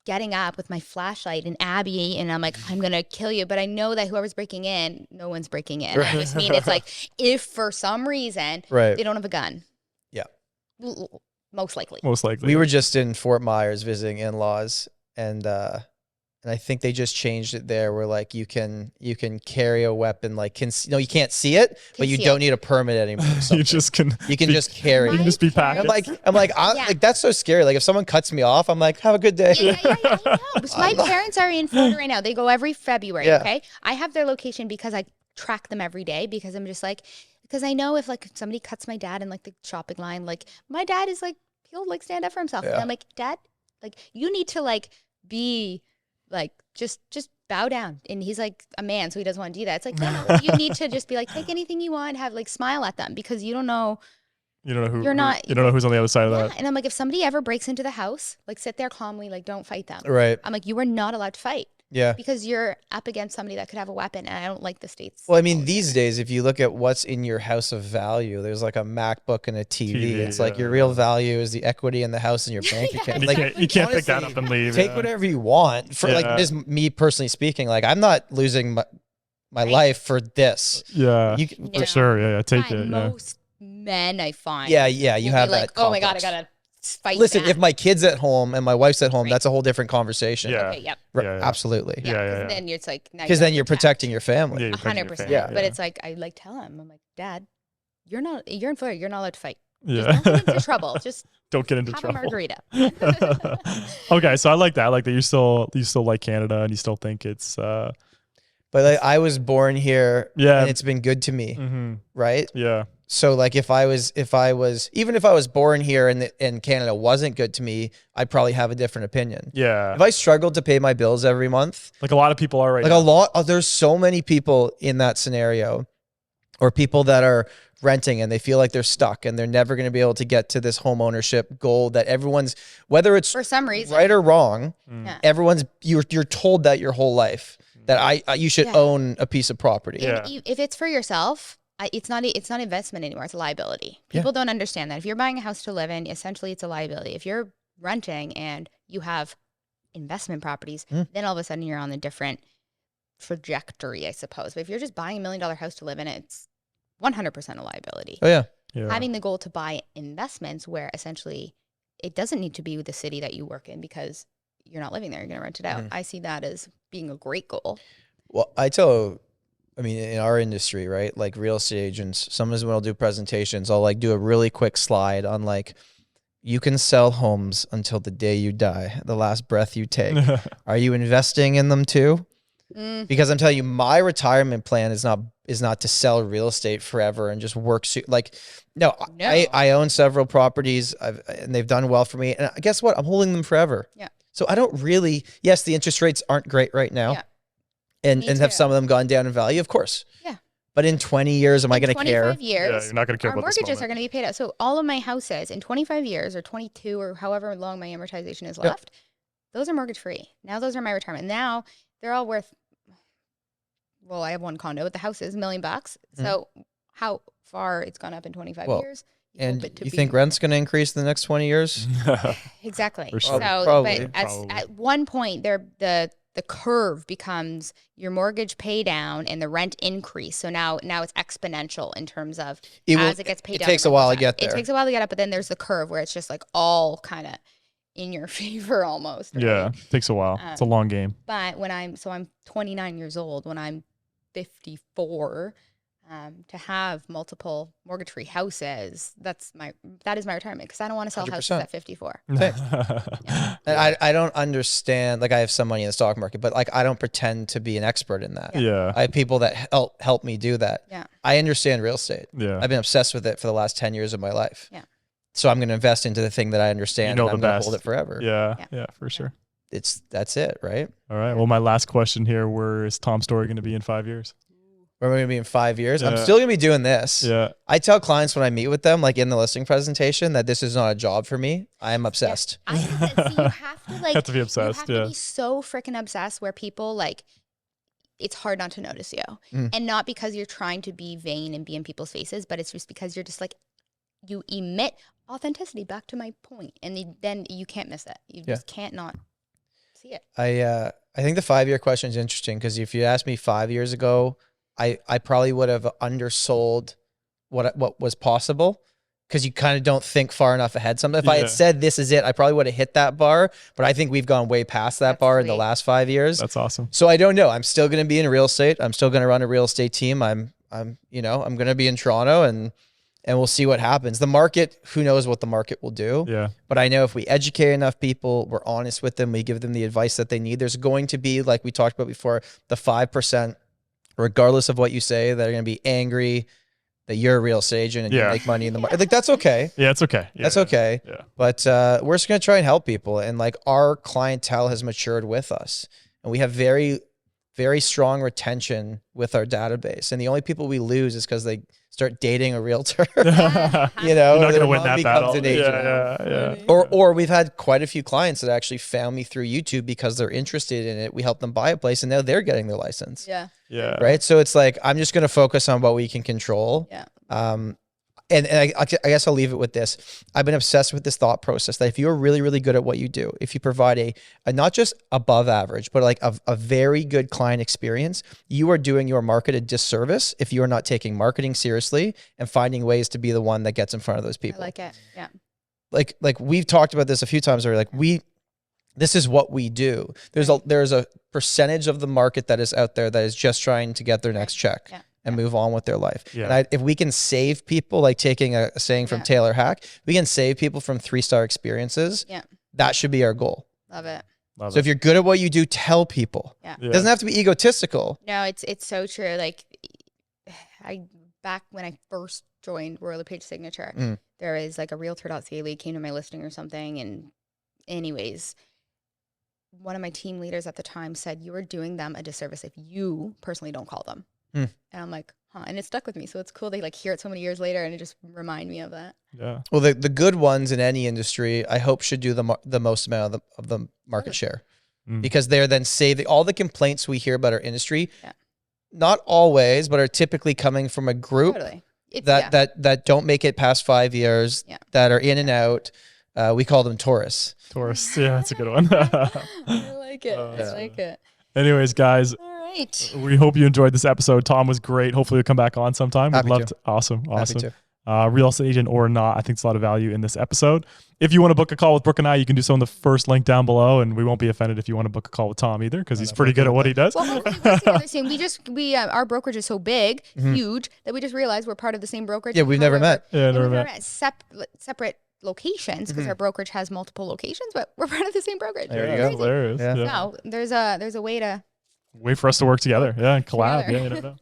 getting up with my flashlight and Abby, and I'm like, I'm going to kill you. But I know that whoever's breaking in, no one's breaking in. Right. I just mean it's like if for some reason they don't have a gun. Yeah. Most likely. We were just in Fort Myers visiting in-laws, and I think they just changed it there where like you can carry a weapon, like you can't see it, but you don't need a permit anymore. You just can just carry. You can just be packed. I'm like that's so scary. Like if someone cuts me off, I'm like, have a good day. Yeah, I know. So my parents are in Florida right now. They go every February. Yeah. Okay. I have their location because I track them every day because I'm just like, because I know if like somebody cuts my dad in like the shopping line, like my dad is like, he'll like stand up for himself. Yeah. And I'm like, Dad, like you need to like be like, just bow down. And he's like a man, so he doesn't want to do that. It's like, no, you need to just be like, take anything you want, have like smile at them because you don't know who's on the other side of that. And I'm like, if somebody ever breaks into the house, like sit there calmly, like don't fight them. Right. I'm like, you are not allowed to fight. Yeah. Because you're up against somebody that could have a weapon, and I don't like the states. Well, I mean, these days, if you look at what's in your house of value, there's like a MacBook and a TV. It's like your real value is the equity in the house and your bank account. Like you can't pick that up and leave. Take whatever you want. For like this, me personally speaking, like I'm not losing my life for this. Yeah, for sure. Yeah, take it. Most men I find. Yeah, you have like, that. Oh my God, I gotta fight. Listen, back. if my kid's at home and my wife's at home, that's a whole different conversation. Yeah. Okay, yep. Absolutely. Yeah. Then it's like, because then you're protecting your family. 100%. Yeah. But it's like, I like tell him, I'm like, Dad, you're in Florida. You're not allowed to fight. Yeah. Just don't get into trouble. Just don't get into have trouble. a margarita. Okay. So I like that. I like that you still like Canada and you still think it's, but like, I was born here and it's been good to me. Mm-hmm. Right. Yeah. So like if I was born here and Canada wasn't good to me, I'd probably have a different opinion. Yeah. If I struggled to pay my bills every month, like a lot of people are right now. There's so many people in that scenario, or people that are renting and they feel like they're stuck and they're never going to be able to get to this home ownership goal that everyone's, whether it's for some reason right or wrong, you're told that your whole life that you should own a piece of property. Yeah. If it's for yourself, it's not investment anymore. It's a liability. People don't understand that. If you're buying a house to live in, essentially it's a liability. If you're renting and you have investment properties, then all of a sudden you're on a different trajectory, I suppose. But if you're just buying $1 million house to live in, it's 100% a liability. Oh yeah. Having the goal to buy investments where essentially it doesn't need to be the city that you work in because you're not living there. You're going to rent it out. I see that as being a great goal. Well, I mean, in our industry, right? Like real estate agents, sometimes when I'll do presentations, I'll like do a really quick slide on like, you can sell homes until the day you die, the last breath you take. Are you investing in them too? Because I'm telling you, my retirement plan is not to sell real estate forever and just work. No. I own several properties and they've done well for me. And guess what? I'm holding them forever. Yeah. So I don't really, yes, the interest rates aren't great right now. Yeah. And have some of them gone down in value? Of course. Yeah. But in 20 years, am I going to care? 25 years, you're not going to care our about mortgages are going to be paid out. So all of my houses in 25 years or 22 or however long my amortization is left, those are mortgage free. Now those are my retirement. Now they're all worth, well, I have one condo, but the house is $1 million. So how far it's gone up in 25 years? And you think rent's going to increase in the next 20 years? Exactly. For sure. So, Probably. But at one point, the curve becomes your mortgage pay down and the rent increase. So now it's exponential in terms of as it gets paid down. It takes a while to get there. It takes a while to get up, but then there's the curve where it's just like all kind of in your favor almost. Right? Yeah, it takes a while. It's a long game. But I'm 29 years old. When I'm 54, to have multiple mortgage-free houses, that is my retirement because I don't want to sell 100%. Houses at 54. And I don't understand. Like I have some money in the stock market, but like I don't pretend to be an expert in that. Yeah. I have people that help me do that. Yeah. I understand real estate. Yeah. I've been obsessed with it for the last 10 years of my life. Yeah. So I'm going to invest into the thing that I understand, You know and I'm the going to best. hold it forever. Yeah, for sure. That's it, right? All right. Well, my last question here: where is TomStorey going to be in 5 years? Where am I going to be in 5 years? Yeah. I'm still going to be doing this. Yeah. I tell clients when I meet with them, like in the listing presentation, that this is not a job for me. I am obsessed. I think that, see, you have to like Have to be obsessed. You have to be so freaking obsessed where people like it's hard not to notice you. And not because you're trying to be vain and be in people's faces, but it's just because you're just like you emit authenticity, back to my point. And then you can't miss it. You just can't not see it. I think the 5-year question is interesting because if you asked me 5 years ago, I probably would have undersold what was possible because you kind of don't think far enough ahead. If I had said this is it, I probably would have hit that bar. But I think we've gone way past that bar in the last 5 years. That's awesome. So I don't know. I'm still going to be in real estate. I'm still going to run a real estate team. I'm going to be in Toronto and we'll see what happens. The market, who knows what the market will do. Yeah. But I know if we educate enough people, we're honest with them, we give them the advice that they need, there's going to be, like we talked about before, the 5%, regardless of what you say, that are going to be angry that you're a real estate agent and you make money in the market. Like, that's okay. Yeah, it's okay. Yeah, that's okay. Yeah. But we're just going to try and help people. And like our clientele has matured with us. And we have very, very strong retention with our database. And the only people we lose is because they start dating a realtor. You're not going to win that battle. Yeah. Or we've had quite a few clients that actually found me through YouTube because they're interested in it. We help them buy a place and now they're getting their license. Yeah. Yeah. Right. So it's like, I'm just going to focus on what we can control. Yeah. And I guess I'll leave it with this. I've been obsessed with this thought process that if you're really, really good at what you do, if you provide a not just above average, but like a very good client experience, you are doing your market a disservice if you are not taking marketing seriously and finding ways to be the one that gets in front of those people. I like it. Yeah. Like we've talked about this a few times already. Like this is what we do. There's a percentage of the market that is out there that is just trying to get their next check. Yeah. And move on with their life. Yeah. And if we can save people, like taking a saying from Taylor Hack, we can save people from 3-star experiences. Yeah. That should be our goal. Love it. So if you're good at what you do, tell people. Yeah. It doesn't have to be egotistical. No, it's so true. Like back when I first joined Royal LePage Signature, there was like a realtor.ca lead came to my listing or something. And anyways, one of my team leaders at the time said, you are doing them a disservice if you personally don't call them. And I'm like, huh. And it stuck with me. So it's cool. They like hear it so many years later and it just remind me of that. Yeah. Well, the good ones in any industry, I hope should do the most amount of the market share because they're then saving all the complaints we hear about our industry. Yeah. Not always, but are typically coming from a group that don't make it past 5 years, that are in and out. We call them tourists. Tourists. Yeah, that's a good one. I like it. I like it. Anyways, guys. We hope you enjoyed this episode. Tom was great. Hopefully you'll come back on sometime. We'd love to. Awesome. Real estate agent or not, I think there's a lot of value in this episode. If you want to book a call with Brooke and I, you can do so in the first link down below, and we won't be offended if you want to book a call with Tom either, because he's pretty good at what he does. Well, hopefully we our brokerage is so big, huge, that we just realized we're part of the same brokerage. Yeah, we've never met. Yeah, never met. Separate locations because our brokerage has multiple locations, but we're part of the same brokerage. There you go. Hilarious. Yeah. No, there's a way to. Wait for us to work together. Yeah, and collab. Yeah, you never know.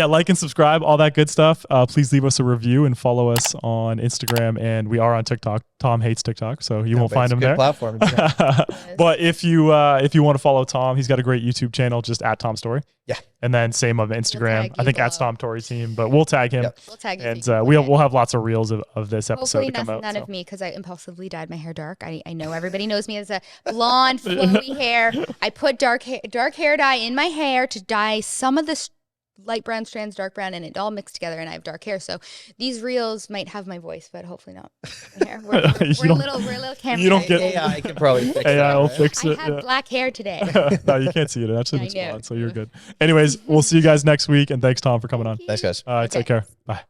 Like and subscribe, all that good stuff. Please leave us a review and follow us on Instagram, and we are on TikTok. Tom hates TikTok, so you won't find him there. Platform. But if you want to follow Tom, he's got a great YouTube channel, just at TomStorey. Yeah, and then same on Instagram. I think at TomStorey team, but we'll tag him. Yep. We'll tag him, and we'll have lots of reels of this episode to come out. None of me, because I impulsively dyed my hair dark. I know everybody knows me as a blonde, flowy hair. I put dark hair dye in my hair to dye some of the light brown strands, dark brown, and it all mixed together, and I have dark hair. So these reels might have my voice, but hopefully not my hair. We're a little camera. You don't get AI. I can probably fix it. AI will fix it. I have black hair today. No, you can't see it. It actually looks blonde, so you're good. Anyways, we'll see you guys next week, and thanks, Tom, for coming on. Thanks, guys. Take care. Bye.